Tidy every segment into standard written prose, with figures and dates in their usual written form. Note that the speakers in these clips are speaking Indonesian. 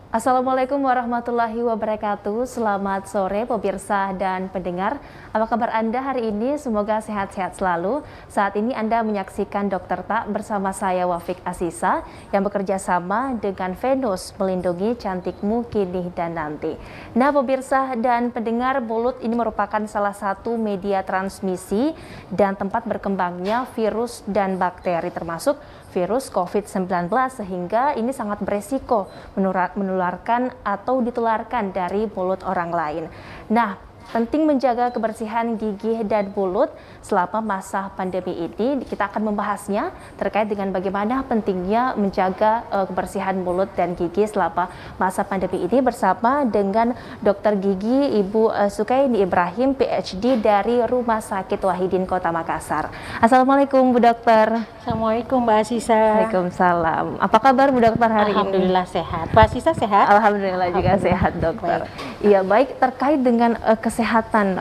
Assalamualaikum warahmatullahi wabarakatuh. Selamat sore pemirsa dan pendengar. Apa kabar Anda hari ini? Semoga sehat-sehat selalu. Saat ini Anda menyaksikan Dokter Tak bersama saya Wafik Asisa yang bekerja sama dengan Venus melindungi cantikmu kini dan nanti. Nah pemirsa dan pendengar, mulut ini merupakan salah satu media transmisi dan tempat berkembangnya virus dan bakteri termasuk virus COVID-19 sehingga ini sangat beresiko menularkan atau ditularkan dari mulut orang lain. Nah, penting menjaga kebersihan gigi dan mulut selama masa pandemi ini. Kita akan membahasnya terkait dengan bagaimana pentingnya menjaga kebersihan mulut dan gigi selama masa pandemi ini bersama dengan Dokter Gigi Ibu Sukaini Ibrahim, PhD dari Rumah Sakit Wahidin Kota Makassar. Assalamualaikum Bu Dokter. Assalamualaikum Mbak Asisa. Waalaikumsalam. Apa kabar Bu Dokter hari ini? Alhamdulillah sehat. Mbak Asisa sehat? Alhamdulillah juga sehat Dokter. Iya baik, terkait dengan kesehatan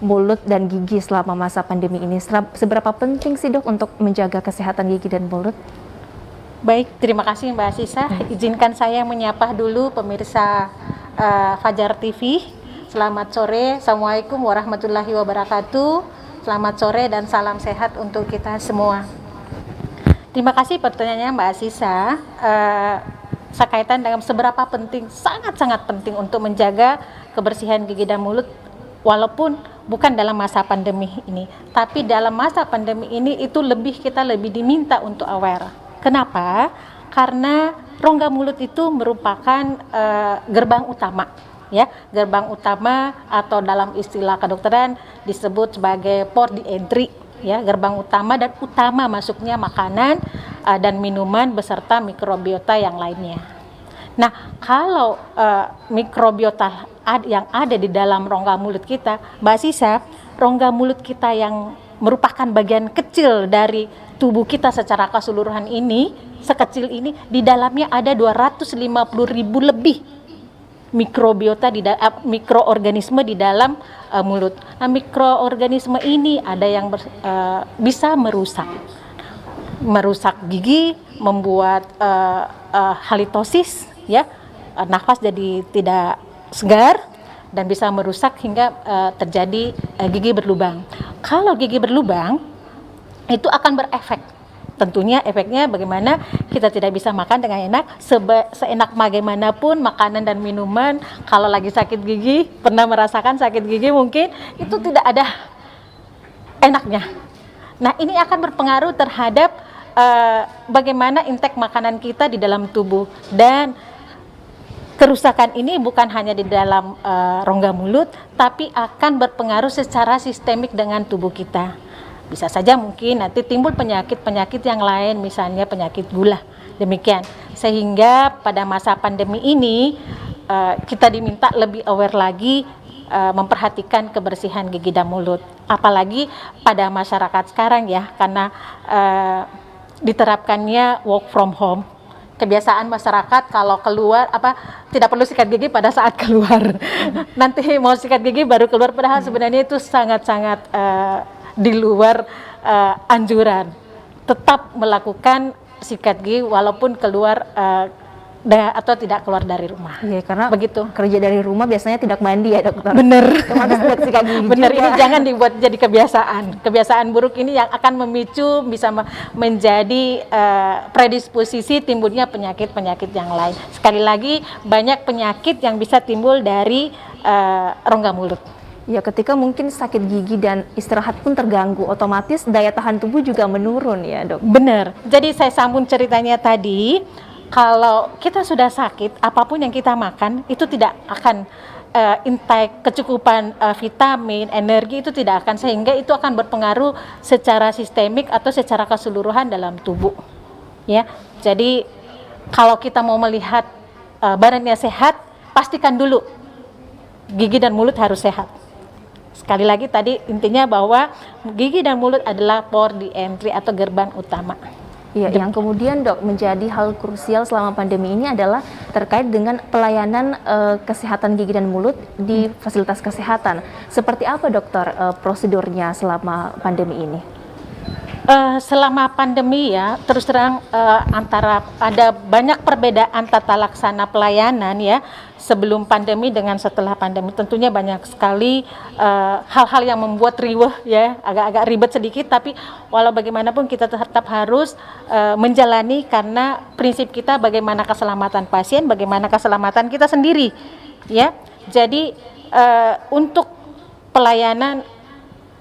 mulut dan gigi selama masa pandemi ini, seberapa penting sih Dok untuk menjaga kesehatan gigi dan mulut? Baik, terima kasih Mbak Asisa. Izinkan saya menyapa dulu pemirsa Fajar TV. Selamat sore. Assalamualaikum warahmatullahi wabarakatuh. Selamat sore dan salam sehat untuk kita semua. Terima kasih pertanyaannya Mbak Asisa. Sekaitan dengan seberapa penting, sangat-sangat penting untuk menjaga kebersihan gigi dan mulut walaupun bukan dalam masa pandemi ini, tapi dalam masa pandemi ini itu kita lebih diminta untuk aware. Kenapa? Karena rongga mulut itu merupakan gerbang utama, ya, gerbang utama atau dalam istilah kedokteran disebut sebagai port di entry, ya, gerbang utama dan utama masuknya makanan dan minuman beserta mikrobiota yang lainnya. Nah, kalau mikrobiota yang ada di dalam rongga mulut kita, Mbak Sisa, rongga mulut kita yang merupakan bagian kecil dari tubuh kita secara keseluruhan ini, sekecil ini, di dalamnya ada 250.000 lebih mikrobiota mikroorganisme di dalam mulut. Nah, mikroorganisme ini ada yang bisa merusak gigi, membuat halitosis, ya, nafas jadi tidak segar dan bisa merusak hingga terjadi gigi berlubang. Kalau gigi berlubang itu akan berefek. Tentunya efeknya bagaimana kita tidak bisa makan dengan enak, seenak bagaimanapun makanan dan minuman. Kalau lagi sakit gigi, pernah merasakan sakit gigi mungkin, itu tidak ada enaknya. Nah, ini akan berpengaruh terhadap bagaimana intake makanan kita di dalam tubuh, dan kerusakan ini bukan hanya di dalam rongga mulut, tapi akan berpengaruh secara sistemik dengan tubuh kita. Bisa saja mungkin nanti timbul penyakit-penyakit yang lain, misalnya penyakit gula, demikian. Sehingga pada masa pandemi ini kita diminta lebih aware lagi, memperhatikan kebersihan gigi dan mulut. Apalagi pada masyarakat sekarang, ya, karena diterapkannya work from home. Kebiasaan masyarakat kalau keluar tidak perlu sikat gigi pada saat keluar. Nanti mau sikat gigi baru keluar, padahal sebenarnya itu sangat-sangat di luar anjuran. Tetap melakukan sikat gigi walaupun keluar atau tidak keluar dari rumah. Iya, karena begitu. Kerja dari rumah biasanya tidak mandi, ya Dokter. Bener. Sikat gigi bener juga. Ini jangan dibuat jadi kebiasaan. Kebiasaan buruk ini yang akan memicu, bisa menjadi predisposisi timbulnya penyakit-penyakit yang lain. Sekali lagi, banyak penyakit yang bisa timbul dari rongga mulut. Ya, ketika mungkin sakit gigi dan istirahat pun terganggu, otomatis daya tahan tubuh juga menurun, ya Dok. Bener. Jadi saya sambung ceritanya tadi, kalau kita sudah sakit, apapun yang kita makan itu tidak akan intake kecukupan vitamin, energi itu tidak akan, sehingga itu akan berpengaruh secara sistemik atau secara keseluruhan dalam tubuh. Ya, jadi kalau kita mau melihat badannya sehat, pastikan dulu gigi dan mulut harus sehat. Sekali lagi tadi intinya bahwa gigi dan mulut adalah port di entry atau gerbang utama. Iya, yang kemudian Dok menjadi hal krusial selama pandemi ini adalah terkait dengan pelayanan kesehatan gigi dan mulut di fasilitas kesehatan. Seperti apa Dokter prosedurnya selama pandemi ini? Selama pandemi ya, terus terang antara ada banyak perbedaan tata laksana pelayanan ya sebelum pandemi dengan setelah pandemi. Tentunya banyak sekali hal-hal yang membuat riweh ya, agak-agak ribet sedikit, tapi walau bagaimanapun kita tetap harus menjalani karena prinsip kita bagaimana keselamatan pasien, bagaimana keselamatan kita sendiri ya. Jadi untuk pelayanan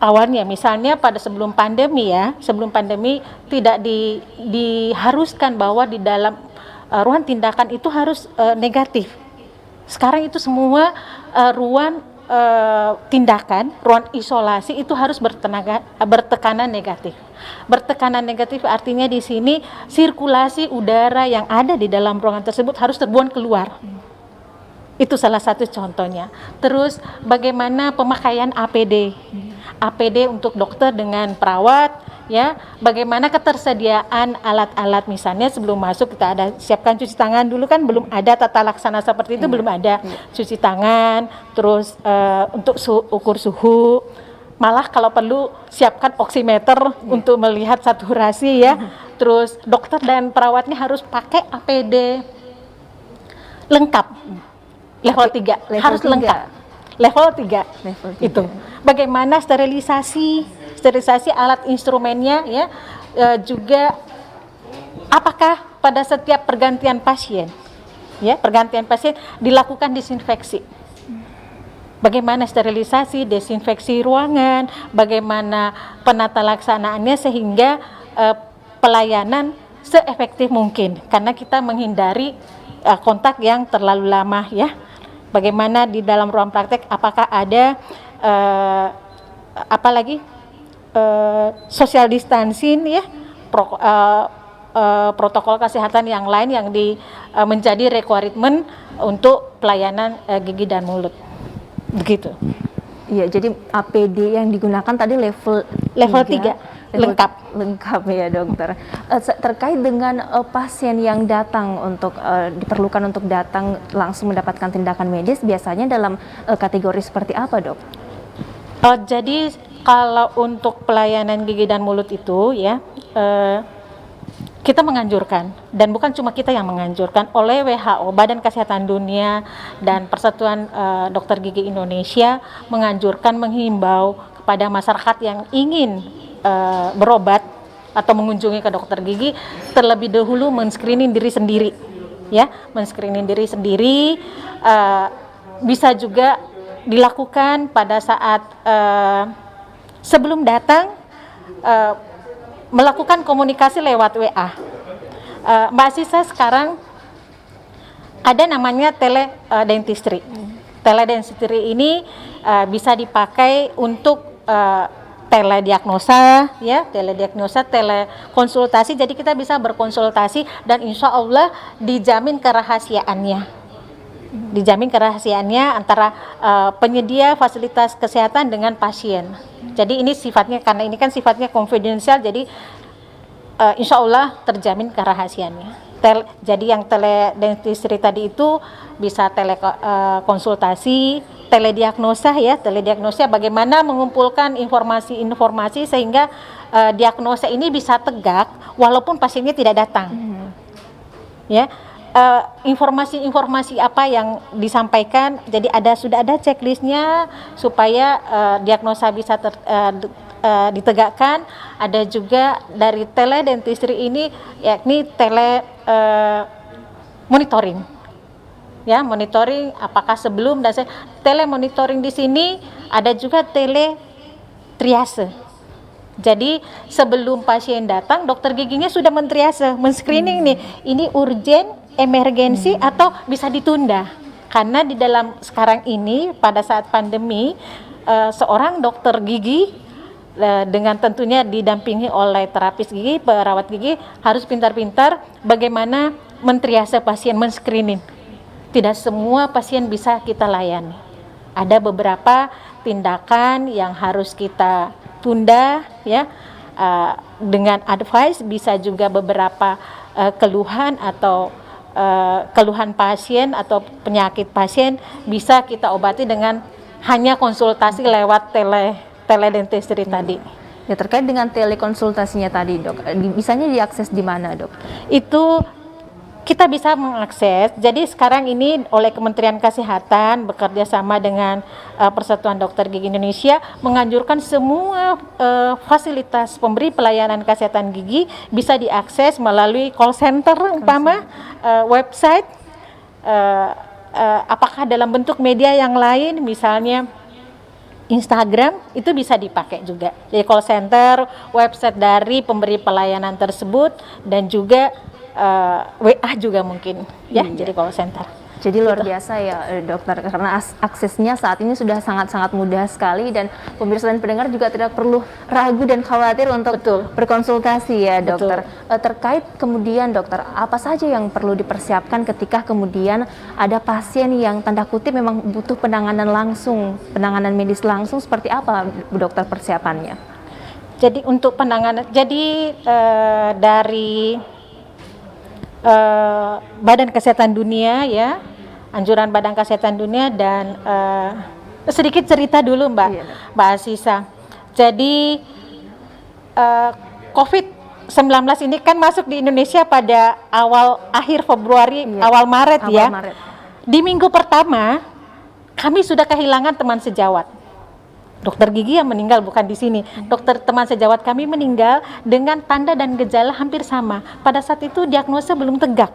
awalnya misalnya pada sebelum pandemi tidak diharuskan bahwa di dalam ruang tindakan itu harus negatif. Sekarang itu semua ruang tindakan, ruang isolasi itu harus bertekanan negatif. Bertekanan negatif artinya di sini sirkulasi udara yang ada di dalam ruangan tersebut harus terbuang keluar. Itu salah satu contohnya. Terus bagaimana pemakaian APD? APD untuk dokter dengan perawat ya, bagaimana ketersediaan alat-alat, misalnya sebelum masuk kita ada siapkan cuci tangan dulu, kan belum ada tata laksana seperti itu, belum ada cuci tangan, terus untuk ukur suhu, malah kalau perlu siapkan oximeter untuk melihat saturasi ya. Terus dokter dan perawatnya harus pakai APD lengkap level 3, harus 3. lengkap level 3 itu. Bagaimana sterilisasi alat instrumennya ya, juga apakah pada setiap pergantian pasien dilakukan disinfeksi. Bagaimana sterilisasi, desinfeksi ruangan, bagaimana penata laksanaannya sehingga pelayanan seefektif mungkin, karena kita menghindari kontak yang terlalu lama ya. Bagaimana di dalam ruang praktek apakah ada social distancing ya, protokol kesehatan yang lain yang menjadi requirement untuk pelayanan gigi dan mulut, begitu. Iya, jadi APD yang digunakan tadi level 3 lengkap ya dokter. Terkait dengan pasien yang datang untuk diperlukan untuk datang langsung mendapatkan tindakan medis, biasanya dalam kategori seperti apa dok? Jadi kalau untuk pelayanan gigi dan mulut itu ya, kita menganjurkan, dan bukan cuma kita yang menganjurkan, oleh WHO, Badan Kesehatan Dunia dan Persatuan Dokter Gigi Indonesia menganjurkan, menghimbau kepada masyarakat yang ingin berobat atau mengunjungi ke dokter gigi terlebih dahulu men-screening diri sendiri ya, men-screening diri sendiri. Bisa juga dilakukan pada saat sebelum datang, melakukan komunikasi lewat WA. Mbak Sisa, sekarang ada namanya teledentistry. Teledentistry ini bisa dipakai untuk telediagnosa ya, telekonsultasi. Jadi kita bisa berkonsultasi dan insya Allah dijamin kerahasiaannya antara penyedia fasilitas kesehatan dengan pasien. Jadi ini sifatnya, karena ini kan sifatnya confidential, jadi insya Allah terjamin kerahasiaannya. Jadi yang teledentistry tadi itu bisa telekonsultasi, telediagnosa ya, telediagnosa bagaimana mengumpulkan informasi-informasi sehingga diagnosa ini bisa tegak walaupun pasiennya tidak datang. Ya, informasi-informasi apa yang disampaikan, jadi sudah ada checklistnya supaya diagnosa bisa ditegakkan. Ada juga dari teledentistry ini yakni monitoring ya, monitoring apakah sebelum dan telemonitoring. Di sini ada juga triase. Jadi sebelum pasien datang, dokter giginya sudah mentriase, men-screening nih, ini urgent, emergensi atau bisa ditunda. Karena di dalam sekarang ini pada saat pandemi, seorang dokter gigi dengan tentunya didampingi oleh terapis gigi, perawat gigi harus pintar-pintar bagaimana mentriase pasien, men-screening. Tidak semua pasien bisa kita layani. Ada beberapa tindakan yang harus kita tunda ya, dengan advice, bisa juga beberapa keluhan atau keluhan pasien atau penyakit pasien bisa kita obati dengan hanya konsultasi lewat teledentistry tadi. Ya, terkait dengan telekonsultasinya tadi, Dok, bisanya diakses di mana, Dok? Itu kita bisa mengakses. Jadi sekarang ini oleh Kementerian Kesehatan bekerja sama dengan Persatuan Dokter Gigi Indonesia menganjurkan semua fasilitas pemberi pelayanan kesehatan gigi bisa diakses melalui call center umpama website, apakah dalam bentuk media yang lain misalnya Instagram itu bisa dipakai juga. Jadi call center, website dari pemberi pelayanan tersebut dan juga WA juga mungkin ya, jadi call center. Jadi luar biasa ya dokter, karena aksesnya saat ini sudah sangat-sangat mudah sekali dan pemirsa dan pendengar juga tidak perlu ragu dan khawatir untuk berkonsultasi ya dokter. Terkait kemudian dokter, apa saja yang perlu dipersiapkan ketika kemudian ada pasien yang tanda kutip memang butuh penanganan langsung, penanganan medis langsung, seperti apa dokter persiapannya? Jadi untuk penanganan, jadi dari Badan Kesehatan Dunia ya, anjuran Badan Kesehatan Dunia dan sedikit cerita dulu Mbak Asisa. Jadi COVID-19 ini kan masuk di Indonesia pada akhir Februari, awal Maret ya. Di minggu pertama kami sudah kehilangan teman sejawat. Dokter gigi yang meninggal bukan di sini. Dokter teman sejawat kami meninggal dengan tanda dan gejala hampir sama. Pada saat itu diagnosa belum tegak.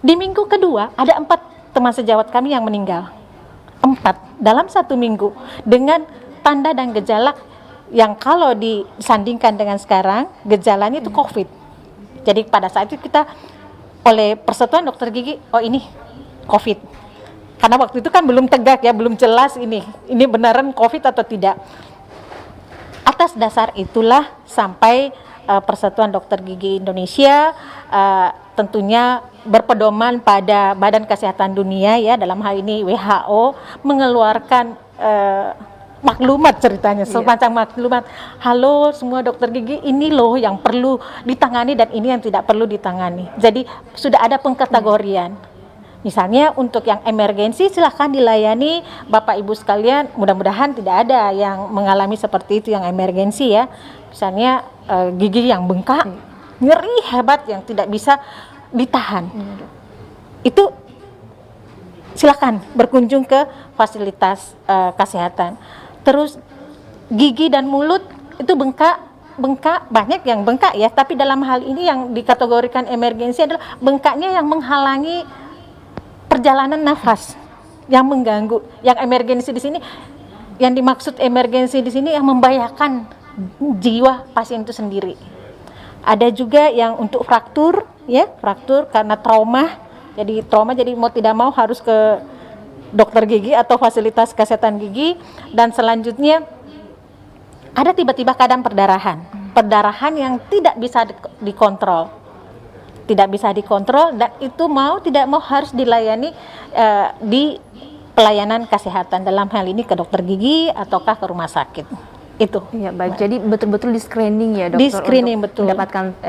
Di minggu kedua ada 4 teman sejawat kami yang meninggal. 4 dalam 1 minggu dengan tanda dan gejala yang kalau disandingkan dengan sekarang gejalanya itu COVID. Jadi pada saat itu kita oleh Persatuan Dokter Gigi, oh ini COVID. Karena waktu itu kan belum tegak ya, belum jelas ini benaran COVID atau tidak. Atas dasar itulah sampai Persatuan Dokter Gigi Indonesia tentunya berpedoman pada Badan Kesehatan Dunia ya, dalam hal ini WHO mengeluarkan maklumat ceritanya, semacam maklumat. Halo semua dokter gigi, ini loh yang perlu ditangani dan ini yang tidak perlu ditangani. Jadi sudah ada pengkategorian. Misalnya untuk yang emergensi silahkan dilayani Bapak Ibu sekalian, mudah-mudahan tidak ada yang mengalami seperti itu yang emergensi ya. Misalnya gigi yang bengkak, nyeri hebat yang tidak bisa ditahan. Itu silahkan berkunjung ke fasilitas kesehatan. Terus gigi dan mulut itu bengkak banyak yang bengkak ya, tapi dalam hal ini yang dikategorikan emergensi adalah bengkaknya yang menghalangi perjalanan nafas, yang mengganggu. Yang emergensi di sini, yang dimaksud emergensi di sini yang membahayakan jiwa pasien itu sendiri. Ada juga yang untuk fraktur ya, fraktur karena trauma. Jadi mau tidak mau harus ke dokter gigi atau fasilitas kesehatan gigi. Dan selanjutnya ada tiba-tiba keadaan perdarahan yang tidak bisa dikontrol. Tidak bisa dikontrol dan itu mau tidak mau harus dilayani di pelayanan kesehatan, dalam hal ini ke dokter gigi ataukah ke rumah sakit. Itu. Ya, baik. Jadi betul-betul di screening ya dokter. Di screening betul. Mendapatkan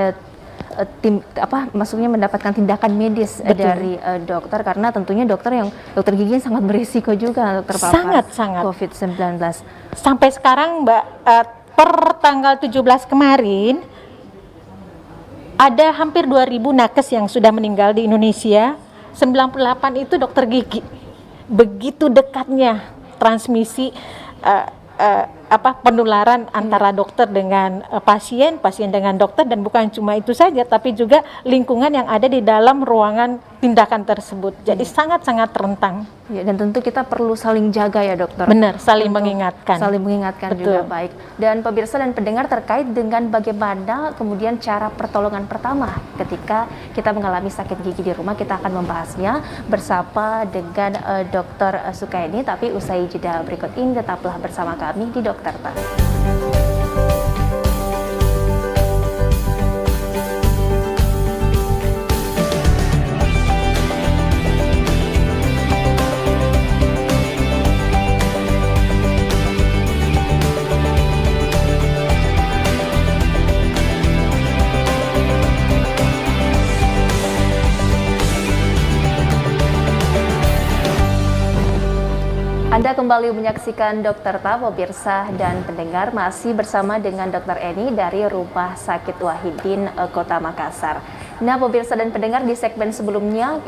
maksudnya mendapatkan tindakan medis dari dokter, karena tentunya dokter gigi sangat berisiko juga untuk terpapar COVID-19. Sampai sekarang Mbak, per tanggal 17 kemarin ada hampir 2.000 nakes yang sudah meninggal di Indonesia. 98 itu dokter gigi. Begitu dekatnya transmisi penularan antara dokter dengan pasien dengan dokter, dan bukan cuma itu saja tapi juga lingkungan yang ada di dalam ruangan tindakan tersebut. Jadi sangat-sangat rentan. Ya, dan tentu kita perlu saling jaga ya dokter. Benar, saling mengingatkan. Saling mengingatkan juga, baik. Dan pemirsa dan pendengar, terkait dengan bagaimana kemudian cara pertolongan pertama ketika kita mengalami sakit gigi di rumah, kita akan membahasnya bersama dengan Dr. Sukaini. Tapi usai jeda berikut ini tetaplah bersama kami di Dokter Tak. Anda Anda kembali menyaksikan Dokter Ta, pemirsa dan pendengar, masih bersama dengan Dokter Eni dari Rumah Sakit Wahidin, Kota Makassar. Nah, pemirsa dan pendengar, di segmen sebelumnya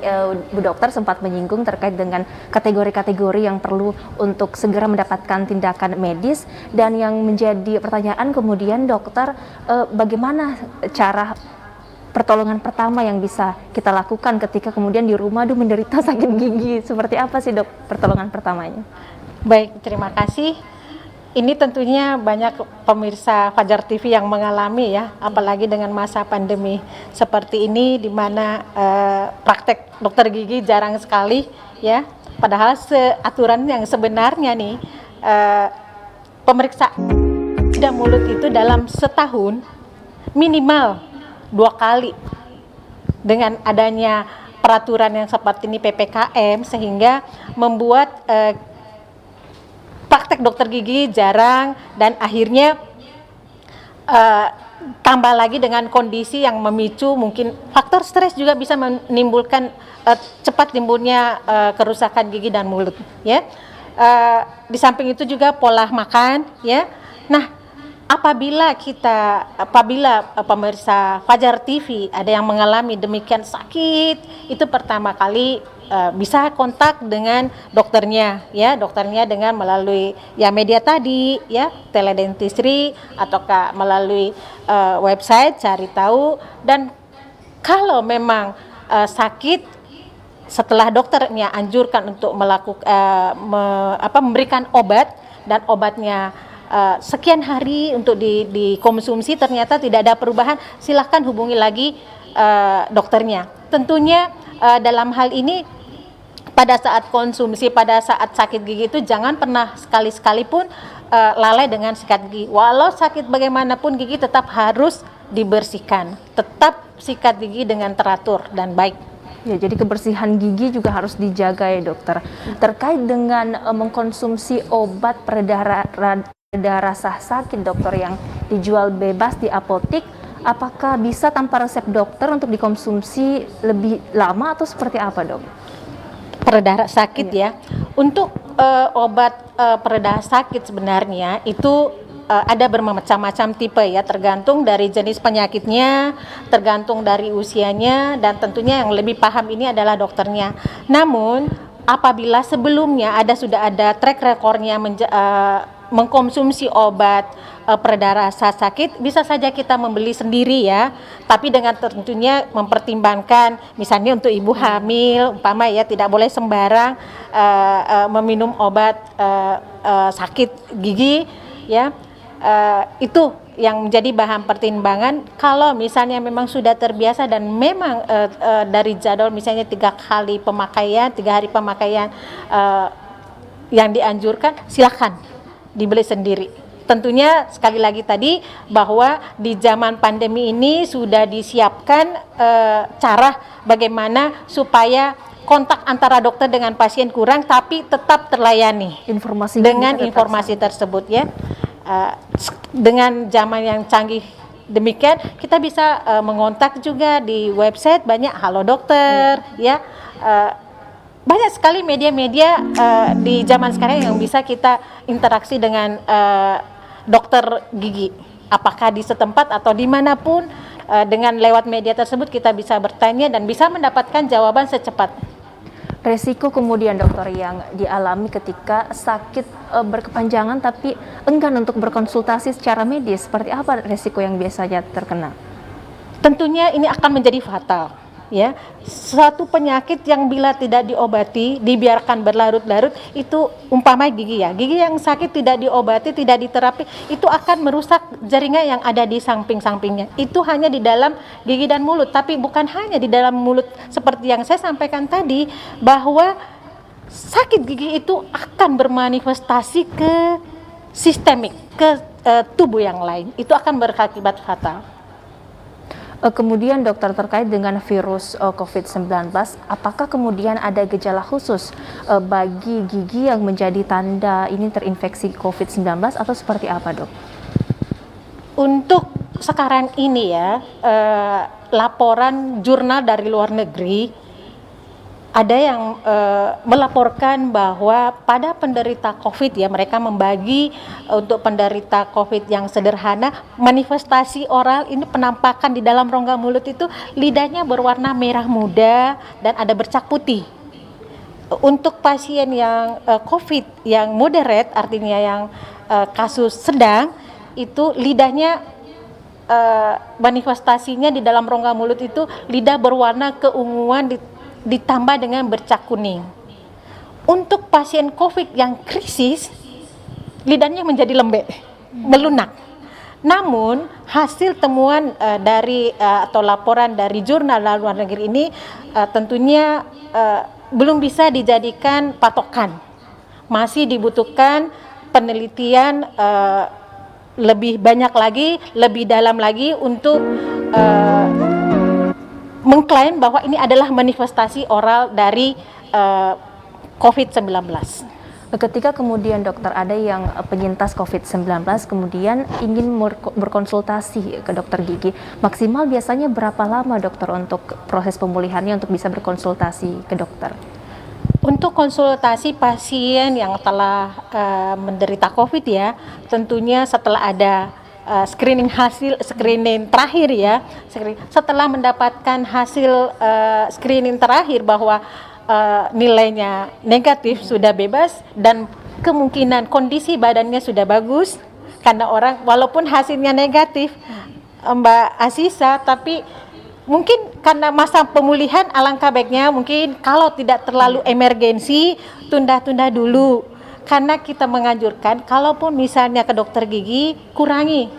Bu Dokter sempat menyinggung terkait dengan kategori-kategori yang perlu untuk segera mendapatkan tindakan medis, dan yang menjadi pertanyaan kemudian dokter, bagaimana cara pertolongan pertama yang bisa kita lakukan ketika kemudian di rumah menderita sakit gigi? Seperti apa sih dok pertolongan pertamanya? Baik, terima kasih. Ini tentunya banyak pemirsa Fajar TV yang mengalami ya, apalagi dengan masa pandemi seperti ini, di mana praktek dokter gigi jarang sekali ya. Padahal aturan yang sebenarnya nih, pemeriksaan lidah mulut itu dalam setahun minimal 2 kali. Dengan adanya peraturan yang seperti ini, PPKM, sehingga membuat praktek dokter gigi jarang, dan akhirnya tambah lagi dengan kondisi yang memicu, mungkin faktor stres juga bisa menimbulkan cepat timbulnya kerusakan gigi dan mulut ya. Di samping itu juga pola makan ya. Nah, apabila pemirsa Fajar TV ada yang mengalami demikian sakit, itu pertama kali bisa kontak dengan dokternya ya, dengan melalui ya media tadi ya, teledentistry, ataukah melalui website cari tahu. Dan kalau memang sakit, setelah dokternya anjurkan untuk memberikan obat, dan obatnya sekian hari untuk dikonsumsi ternyata tidak ada perubahan, silahkan hubungi lagi dokternya. Tentunya dalam hal ini, pada saat konsumsi, pada saat sakit gigi itu jangan pernah sekali-sekali pun lalai dengan sikat gigi. Walau sakit bagaimanapun, gigi tetap harus dibersihkan, tetap sikat gigi dengan teratur dan baik. Ya, jadi kebersihan gigi juga harus dijaga ya dokter. Terkait dengan mengkonsumsi obat pereda rasa sakit dokter yang dijual bebas di apotik, apakah bisa tanpa resep dokter untuk dikonsumsi lebih lama atau seperti apa dok? Pereda sakit ya. Untuk obat pereda sakit sebenarnya itu ada bermacam-macam tipe ya, tergantung dari jenis penyakitnya, tergantung dari usianya, dan tentunya yang lebih paham ini adalah dokternya. Namun apabila sebelumnya sudah ada track recordnya mengkonsumsi obat pereda rasa sakit, bisa saja kita membeli sendiri ya, tapi dengan tentunya mempertimbangkan, misalnya untuk ibu hamil umpama ya, tidak boleh sembarang meminum obat sakit gigi ya. Itu yang menjadi bahan pertimbangan. Kalau misalnya memang sudah terbiasa dan memang dari jadwal misalnya 3 hari pemakaian yang dianjurkan, silakan dibeli sendiri. Tentunya sekali lagi tadi, bahwa di zaman pandemi ini sudah disiapkan cara bagaimana supaya kontak antara dokter dengan pasien kurang, tapi tetap terlayani dengan informasi tersebut ya. Dengan zaman yang canggih demikian, kita bisa mengontak juga di website, banyak Halo Dokter ya. Banyak sekali media-media di zaman sekarang yang bisa kita interaksi dengan dokter gigi, apakah di setempat atau dimanapun. Dengan lewat media tersebut kita bisa bertanya dan bisa mendapatkan jawaban secepat. Resiko kemudian dokter yang dialami ketika sakit berkepanjangan tapi enggan untuk berkonsultasi secara medis, seperti apa resiko yang biasanya terkena? Tentunya ini akan menjadi fatal ya. Suatu penyakit yang bila tidak diobati, dibiarkan berlarut-larut, itu umpama gigi ya, gigi yang sakit tidak diobati, tidak diterapi, itu akan merusak jaringan yang ada di samping-sampingnya. Itu hanya di dalam gigi dan mulut, tapi bukan hanya di dalam mulut. Seperti yang saya sampaikan tadi, bahwa sakit gigi itu akan bermanifestasi ke sistemik, ke tubuh yang lain. Itu akan berakibat fatal. Kemudian dokter, terkait dengan virus COVID-19, apakah kemudian ada gejala khusus bagi gigi yang menjadi tanda ini terinfeksi COVID-19 atau seperti apa dok? Untuk sekarang ini ya, laporan jurnal dari luar negeri ada yang melaporkan bahwa pada penderita COVID ya, mereka membagi untuk penderita COVID yang sederhana, manifestasi oral ini penampakan di dalam rongga mulut itu lidahnya berwarna merah muda dan ada bercak putih. Untuk pasien yang COVID yang moderate, artinya yang kasus sedang, itu lidahnya manifestasinya di dalam rongga mulut itu lidah berwarna keunguan ditambah dengan bercak kuning. Untuk pasien COVID yang krisis, lidahnya menjadi lembek, melunak. Namun hasil temuan atau laporan dari jurnal luar negeri ini tentunya belum bisa dijadikan patokan. Masih dibutuhkan penelitian lebih banyak lagi, lebih dalam lagi untuk mengklaim bahwa ini adalah manifestasi oral dari COVID-19. Ketika kemudian dokter ada yang penyintas COVID-19 kemudian ingin berkonsultasi ke dokter gigi, maksimal biasanya berapa lama dokter untuk proses pemulihannya untuk bisa berkonsultasi ke dokter? Untuk konsultasi pasien yang telah menderita COVID ya, tentunya setelah ada screening terakhir ya, setelah mendapatkan hasil screening terakhir bahwa nilainya negatif, sudah bebas dan kemungkinan kondisi badannya sudah bagus, karena orang walaupun hasilnya negatif Mbak Asisa, tapi mungkin karena masa pemulihan alangkah baiknya mungkin kalau tidak terlalu emergensi tunda-tunda dulu, karena kita menganjurkan kalaupun misalnya ke dokter gigi kurangi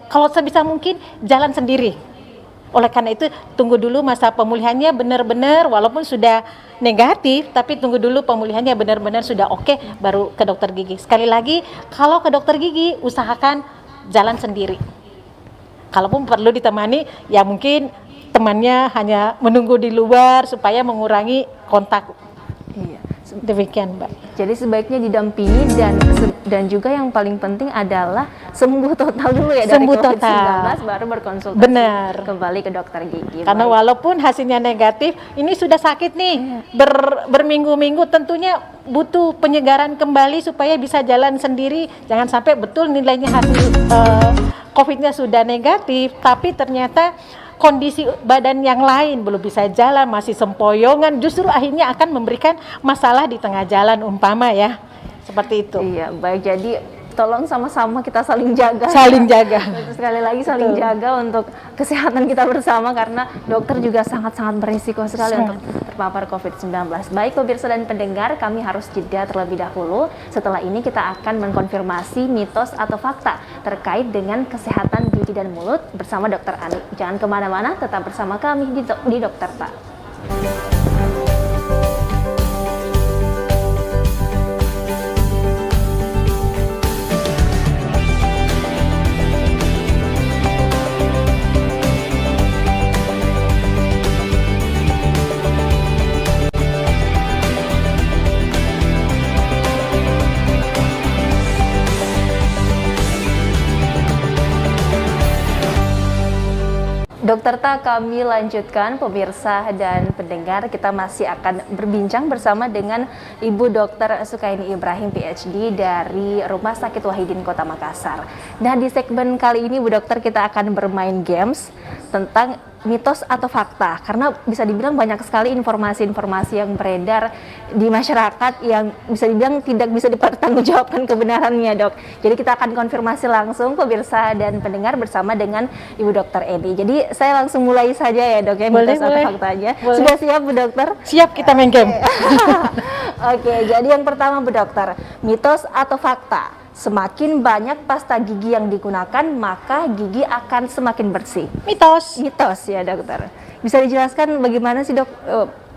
kalau sebisa mungkin jalan sendiri. Oleh karena itu tunggu dulu masa pemulihannya benar-benar, walaupun sudah negatif tapi tunggu dulu pemulihannya benar-benar sudah oke, baru ke dokter gigi. Sekali lagi, kalau ke dokter gigi usahakan jalan sendiri. Kalaupun perlu ditemani, ya mungkin temannya hanya menunggu di luar supaya mengurangi kontak. Iya. Demikian, Mbak. Jadi sebaiknya didampingi dan juga yang paling penting adalah sembuh total dulu ya, dari COVID-19 baru berkonsultasi. Benar. Kembali ke dokter gigi. Karena walaupun hasilnya negatif, ini sudah sakit nih berminggu-minggu, tentunya butuh penyegaran kembali supaya bisa jalan sendiri. Jangan sampai betul nilainya hasil COVID-nya sudah negatif, tapi ternyata kondisi badan yang lain belum bisa jalan, masih sempoyongan, justru akhirnya akan memberikan masalah di tengah jalan umpama ya, seperti itu. Iya, baik. Jadi tolong sama-sama kita saling jaga. Saling jaga. Sekali lagi saling jaga untuk kesehatan kita bersama, karena dokter juga sangat-sangat berisiko sekali untuk terpapar COVID-19. Baik pemirsa dan pendengar, kami harus jeda terlebih dahulu. Setelah ini kita akan mengkonfirmasi mitos atau fakta terkait dengan kesehatan gigi dan mulut bersama Dokter Ani. Jangan kemana-mana, tetap bersama kami di Dokter Tak. Dokter Tak, kami lanjutkan pemirsa dan pendengar. Kita masih akan berbincang bersama dengan Ibu Dr. Sukaini Ibrahim PhD dari Rumah Sakit Wahidin Kota Makassar. Nah, di segmen kali ini Bu Dokter kita akan bermain games tentang mitos atau fakta, karena bisa dibilang banyak sekali informasi-informasi yang beredar di masyarakat yang bisa dibilang tidak bisa dipertanggungjawabkan kebenarannya, Dok. Jadi kita akan konfirmasi langsung pemirsa dan pendengar bersama dengan Ibu Dokter Edi. Jadi saya langsung mulai saja ya, Dok, ya, mitos atau faktanya. Boleh. Sudah siap Bu Dokter? Siap, kita main game. Oke, jadi yang pertama Bu Dokter, mitos atau fakta? Semakin banyak pasta gigi yang digunakan, maka gigi akan semakin bersih. Mitos. Mitos ya, Dokter. Bisa dijelaskan bagaimana sih, Dok,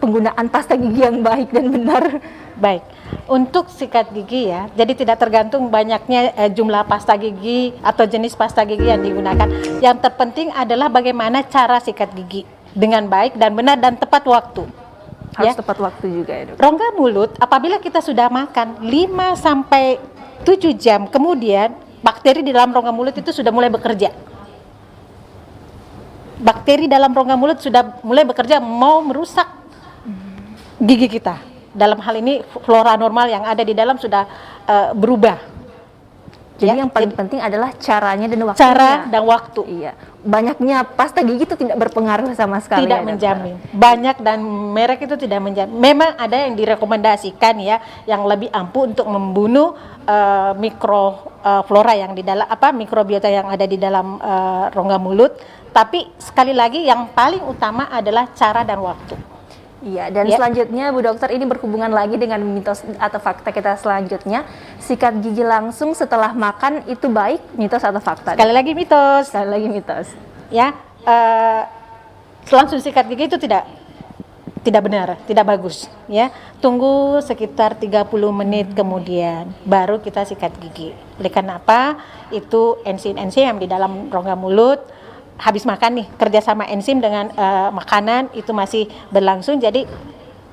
penggunaan pasta gigi yang baik dan benar? Baik. Untuk sikat gigi ya, jadi tidak tergantung banyaknya jumlah pasta gigi atau jenis pasta gigi yang digunakan. Yang terpenting adalah bagaimana cara sikat gigi dengan baik dan benar dan tepat waktu. Harus tepat waktu juga ya, Dok. Rongga mulut apabila kita sudah makan 5 sampai 7 jam kemudian bakteri di dalam rongga mulut itu sudah mulai bekerja. bakteri dalam rongga mulut sudah mulai bekerja mau merusak gigi kita. Dalam hal ini flora normal yang ada di dalam sudah berubah. Jadi Ya, yang paling penting adalah caranya dan waktunya. cara dan waktu. Iya, banyaknya pasta gigi itu tidak berpengaruh sama sekali. Tidak ya, dokter? menjamin. Banyak dan merek itu tidak menjamin. Memang ada yang direkomendasikan ya, yang lebih ampuh untuk membunuh mikroflora yang di dalam mikrobiota yang ada di dalam rongga mulut. Tapi sekali lagi yang paling utama adalah cara dan waktu. Iya, dan Ya. selanjutnya Bu Dokter, ini berhubungan lagi dengan mitos atau fakta kita selanjutnya. Sikat gigi langsung setelah makan itu baik, mitos atau fakta? Sekali lagi mitos. Sekali lagi mitos. Ya, langsung sikat gigi itu tidak benar, tidak bagus. Ya, tunggu sekitar 30 menit kemudian baru kita sikat gigi. Oleh karena apa? Itu enzim-enzim yang di dalam rongga mulut habis makan nih, kerja sama enzim dengan makanan itu masih berlangsung, jadi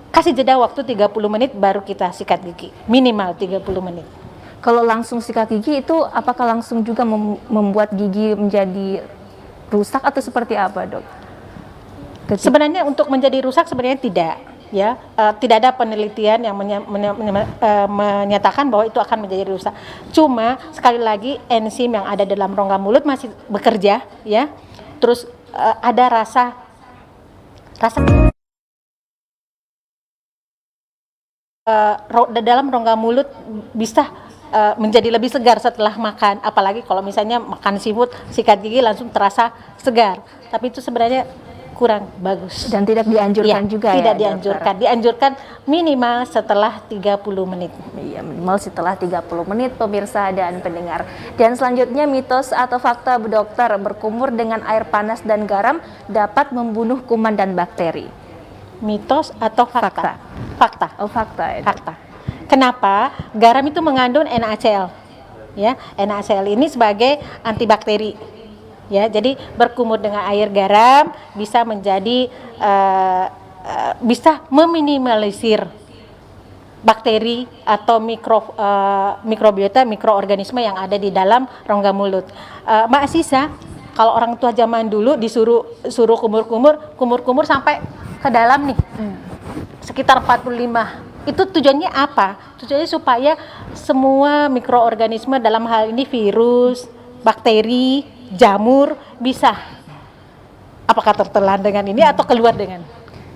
kasih jeda waktu 30 menit baru kita sikat gigi, minimal 30 menit. Kalau langsung sikat gigi itu apakah langsung juga membuat gigi menjadi rusak atau seperti apa, Dok? Sebenarnya untuk menjadi rusak sebenarnya tidak, ya. Tidak ada penelitian yang menyatakan bahwa itu akan menjadi rusak. Cuma sekali lagi enzim yang ada dalam rongga mulut masih bekerja, ya. Terus ada rasa dalam rongga mulut bisa menjadi lebih segar setelah makan, apalagi kalau misalnya makan seafood, sikat gigi langsung terasa segar. Tapi itu sebenarnya kurang bagus dan tidak dianjurkan juga tidak ya, dianjurkan. Dianjurkan minimal setelah 30 menit. Iya, minimal setelah 30 menit pemirsa dan pendengar. Dan selanjutnya mitos atau fakta Bu Dokter, berkumur dengan air panas dan garam dapat membunuh kuman dan bakteri. Mitos atau fakta? Fakta. Oh, fakta ya. Fakta. Kenapa? Garam itu mengandung NaCl. Ya, NaCl ini sebagai antibakteri. Ya, jadi berkumur dengan air garam bisa menjadi bisa meminimalisir bakteri atau mikrobiota, mikroorganisme yang ada di dalam rongga mulut. Mbak Sisa, kalau orang tua zaman dulu suruh kumur sampai ke dalam nih, sekitar 45. Itu tujuannya apa? Tujuannya supaya semua mikroorganisme, dalam hal ini virus, bakteri, jamur bisa apakah tertelan dengan ini atau keluar dengan.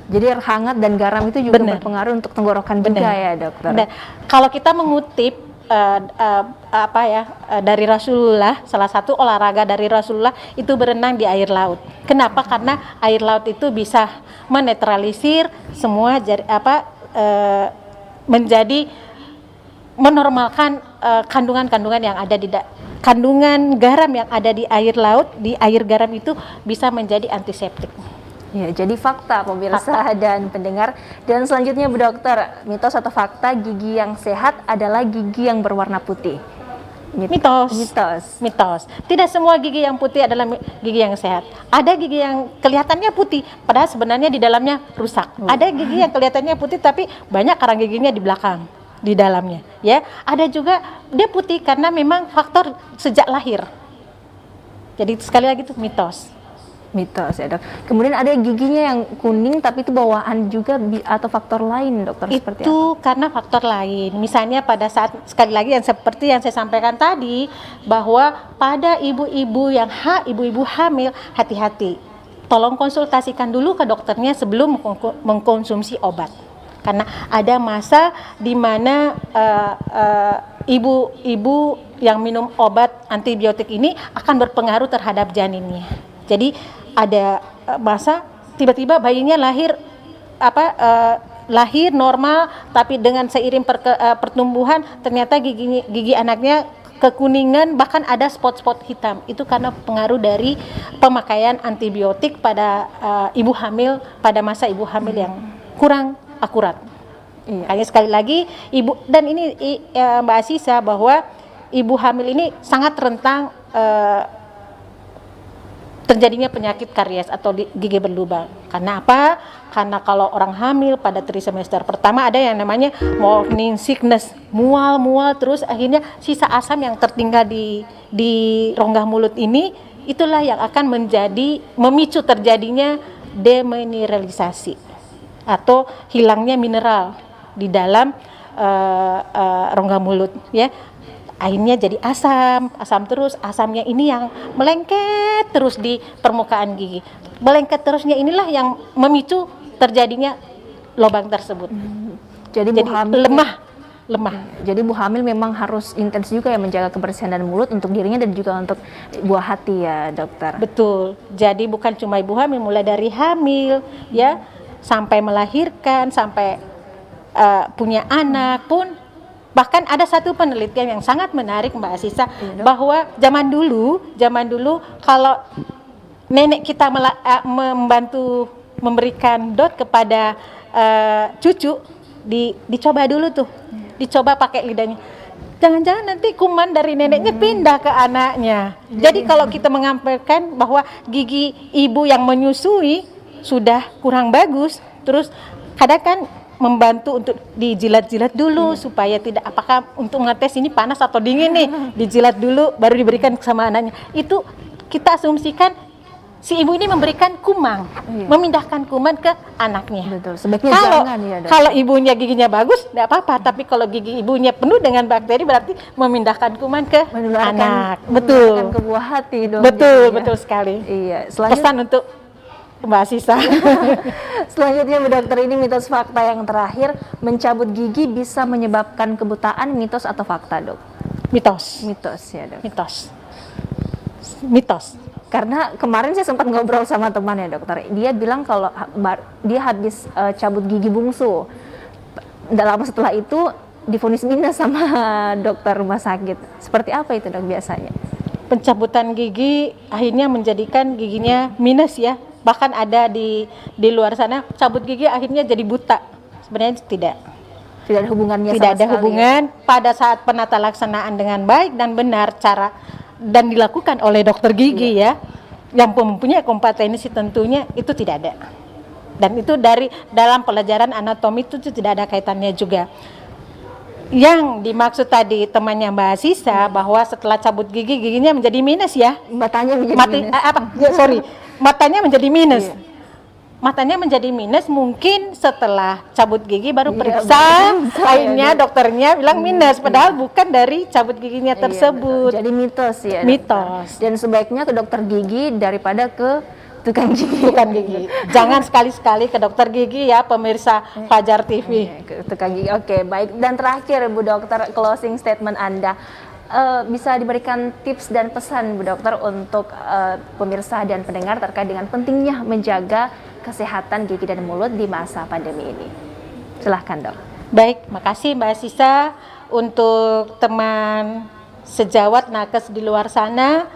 Jadi air hangat dan garam itu juga berpengaruh untuk tenggorokan juga ya, Dokter. Benar. Kalau kita mengutip dari Rasulullah, salah satu olahraga dari Rasulullah itu berenang di air laut. Kenapa? Karena air laut itu bisa menetralisir semua menjadi menormalkan kandungan-kandungan yang ada di kandungan garam yang ada di air laut, di air garam itu bisa menjadi antiseptik. Ya, jadi fakta pemirsa dan pendengar. Dan selanjutnya Bu Dokter, mitos atau fakta gigi yang sehat adalah gigi yang berwarna putih. Mitos. Tidak semua gigi yang putih adalah gigi yang sehat. Ada gigi yang kelihatannya putih, padahal sebenarnya di dalamnya rusak. Ada gigi yang kelihatannya putih tapi banyak karang giginya di belakang, di dalamnya, ya. Ada juga dia putih karena memang faktor sejak lahir. Jadi sekali lagi itu mitos ya, Dok. Kemudian ada giginya yang kuning tapi itu bawaan juga atau faktor lain, Dokter, seperti apa? Itu karena faktor lain. Misalnya pada saat, sekali lagi yang seperti yang saya sampaikan tadi, bahwa pada ibu-ibu hamil, hati-hati. Tolong konsultasikan dulu ke dokternya sebelum mengkonsumsi obat. Karena ada masa di mana ibu-ibu yang minum obat antibiotik ini akan berpengaruh terhadap janinnya. Jadi ada masa tiba-tiba bayinya lahir normal, tapi dengan seiring pertumbuhan ternyata gigi anaknya kekuningan, bahkan ada spot-spot hitam. Itu karena pengaruh dari pemakaian antibiotik pada ibu hamil, pada masa ibu hamil yang kurang akurat. Makanya sekali lagi ibu, dan ini Mbak Asisa, bahwa ibu hamil ini sangat rentan terjadinya penyakit karies atau gigi berlubang. Karena apa? Karena kalau orang hamil pada trimester pertama ada yang namanya morning sickness, mual terus akhirnya sisa asam yang tertinggal di rongga mulut ini itulah yang akan memicu terjadinya demineralisasi atau hilangnya mineral di dalam rongga mulut, ya. Akhirnya jadi asam terus, asamnya ini yang melengket terus di permukaan gigi. Melengket terusnya inilah yang memicu terjadinya lubang tersebut. Jadi Bu hamil lemah. Jadi Bu hamil memang harus intens juga ya menjaga kebersihan dan mulut untuk dirinya dan juga untuk buah hati ya, dokter. Betul. Jadi bukan cuma ibu hamil, mulai dari hamil ya sampai melahirkan, sampai punya anak pun. Bahkan ada satu penelitian yang sangat menarik Mbak Asisa, bahwa zaman dulu kalau nenek kita membantu memberikan dot kepada cucu, dicoba dulu tuh, dicoba pakai lidahnya. Jangan-jangan nanti kuman dari neneknya pindah ke anaknya. Jadi kalau kita mengampilkan bahwa gigi ibu yang menyusui sudah kurang bagus, terus kadang kan membantu untuk dijilat-jilat dulu supaya tidak, apakah untuk ngetes ini panas atau dingin nih, dijilat dulu baru diberikan sama anaknya. Itu kita asumsikan si ibu ini memberikan kuman, memindahkan kuman ke anaknya. Betul. Sebaiknya jangan ya, Dok. Kalau ibunya giginya bagus, tidak apa-apa. Tapi kalau gigi ibunya penuh dengan bakteri, berarti memindahkan kuman ke anak. Betul. Ke buah hati dong. Betul sekali. Iya. Pesan untuk Mbak Asisa. Selanjutnya Bu Dokter, ini mitos fakta yang terakhir, mencabut gigi bisa menyebabkan kebutaan, mitos atau fakta, Dok? Mitos Ya, Dok. Mitos. Karena kemarin saya sempat ngobrol sama teman ya, dokter. Dia bilang kalau dia habis cabut gigi bungsu. Tidak lama setelah itu divonis minus sama dokter rumah sakit. Seperti apa itu, Dok, biasanya? Pencabutan gigi akhirnya menjadikan giginya minus ya. Bahkan ada di luar sana cabut gigi akhirnya jadi buta. Sebenarnya tidak ada hubungannya. Tidak ada hubungan ya? Pada saat penata laksanaan dengan baik dan benar cara dan dilakukan oleh dokter gigi ya, yang mempunyai kompetensi tentunya, itu tidak ada. Dan itu dari dalam pelajaran anatomi itu tidak ada kaitannya juga. Yang dimaksud tadi temannya Mbak Asisa bahwa setelah cabut gigi, giginya menjadi minus ya. Matanya menjadi minus. Matanya menjadi minus. Matanya menjadi minus mungkin setelah cabut gigi baru periksa, akhirnya dokternya bilang minus, padahal bukan dari cabut giginya tersebut. Jadi mitos ya. Mitos. Dan sebaiknya ke dokter gigi daripada ke tukang gigi. Jangan sekali-sekali ke dokter gigi ya, pemirsa Fajar TV. Ke tukang gigi. Oke, baik. Dan terakhir Bu Dokter, closing statement Anda. Bisa diberikan tips dan pesan Bu Dokter untuk pemirsa dan pendengar terkait dengan pentingnya menjaga kesehatan gigi dan mulut di masa pandemi ini. Silahkan, Dok. Baik, makasih Mbak Asisa. Untuk teman sejawat nakes di luar sana,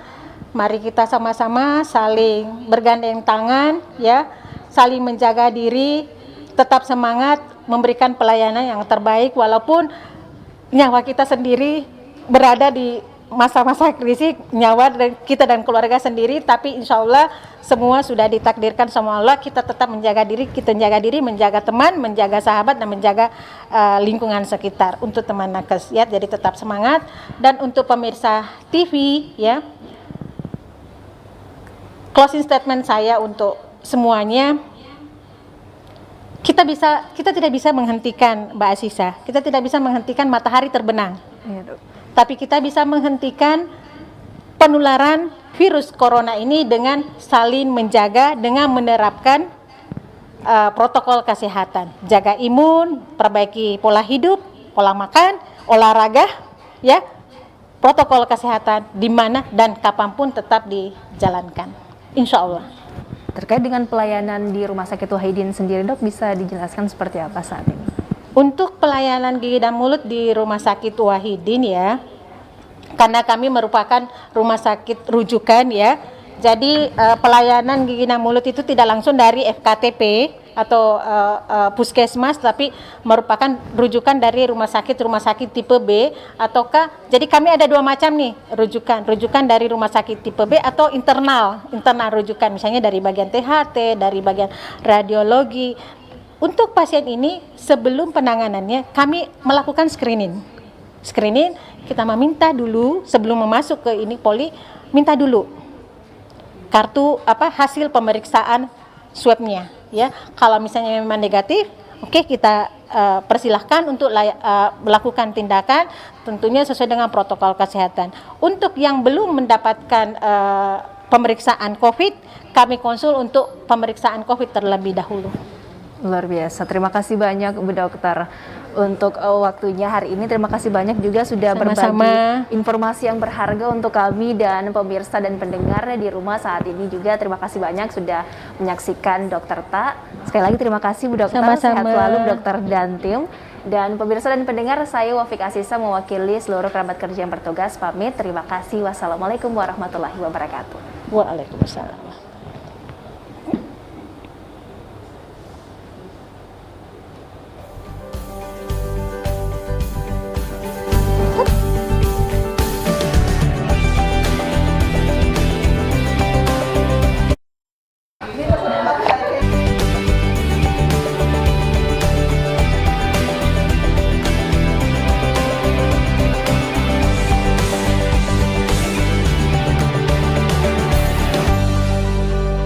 mari kita sama-sama saling bergandeng tangan ya, saling menjaga diri, tetap semangat memberikan pelayanan yang terbaik walaupun nyawa kita sendiri berada di masa-masa krisis, nyawa kita dan keluarga sendiri, tapi insya Allah semua sudah ditakdirkan sama Allah. Kita tetap menjaga diri, menjaga teman, menjaga sahabat, dan menjaga lingkungan sekitar. Untuk teman nakes ya, jadi tetap semangat. Dan untuk pemirsa TV ya, closing statement saya untuk semuanya, kita tidak bisa menghentikan Mbak Asisa, kita tidak bisa menghentikan matahari terbenam. Iya, Dok. Tapi kita bisa menghentikan penularan virus corona ini dengan saling menjaga, dengan menerapkan protokol kesehatan. Jaga imun, perbaiki pola hidup, pola makan, olahraga, ya. Protokol kesehatan di mana dan kapanpun tetap dijalankan. Insya Allah. Terkait dengan pelayanan di Rumah Sakit Wahidin sendiri, Dok, bisa dijelaskan seperti apa saat ini? Untuk pelayanan gigi dan mulut di Rumah Sakit Wahidin ya, karena kami merupakan rumah sakit rujukan ya, jadi pelayanan gigi dan mulut itu tidak langsung dari FKTP atau puskesmas, tapi merupakan rujukan dari rumah sakit tipe B ataukah, jadi kami ada dua macam nih rujukan dari rumah sakit tipe B atau internal rujukan, misalnya dari bagian THT, dari bagian radiologi. Untuk pasien ini sebelum penanganannya kami melakukan screening, kita meminta dulu sebelum masuk ke ini poli, minta dulu kartu hasil pemeriksaan swabnya ya. Kalau misalnya memang negatif, oke, kita persilahkan untuk melakukan tindakan tentunya sesuai dengan protokol kesehatan. Untuk yang belum mendapatkan pemeriksaan COVID, kami konsul untuk pemeriksaan COVID terlebih dahulu. Luar biasa, terima kasih banyak Bu Dokter untuk waktunya hari ini. Terima kasih banyak juga sudah berbagi informasi yang berharga untuk kami dan pemirsa dan pendengar di rumah saat ini juga. Terima kasih banyak sudah menyaksikan Dokter Ta. Sekali lagi terima kasih Bu Dokter, sehat selalu Bu Dokter dan tim. Dan pemirsa dan pendengar, saya Wafik Asisa mewakili seluruh kerabat kerja yang bertugas pamit. Terima kasih. Wassalamualaikum warahmatullahi wabarakatuh. Waalaikumsalam.